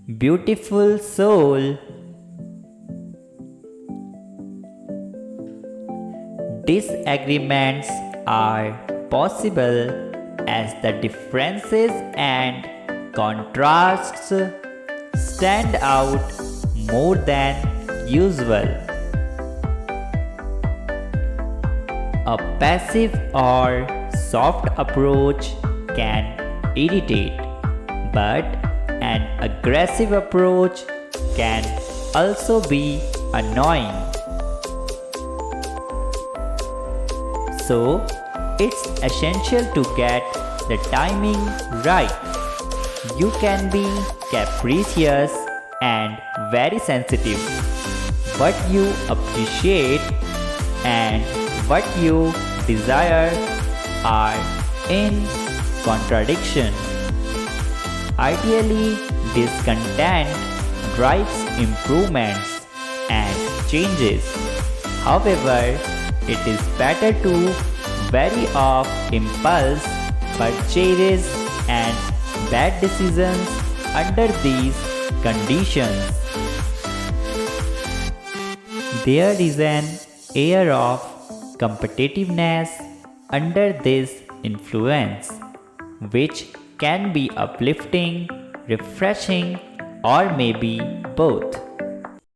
beautiful soul. Disagreements are possible as the differences and contrasts stand out more than usual. A passive or soft approach can irritate, but an aggressive approach can also be annoying. So, it's essential to get the timing right. You can be capricious and very sensitive. What you appreciate and what you desire are in contradiction. Ideally, discontent drives improvements and changes. However, it is better to vary off impulse purchases and bad decisions under these conditions. There is an air of competitiveness under this influence, which can be uplifting, refreshing, or maybe both.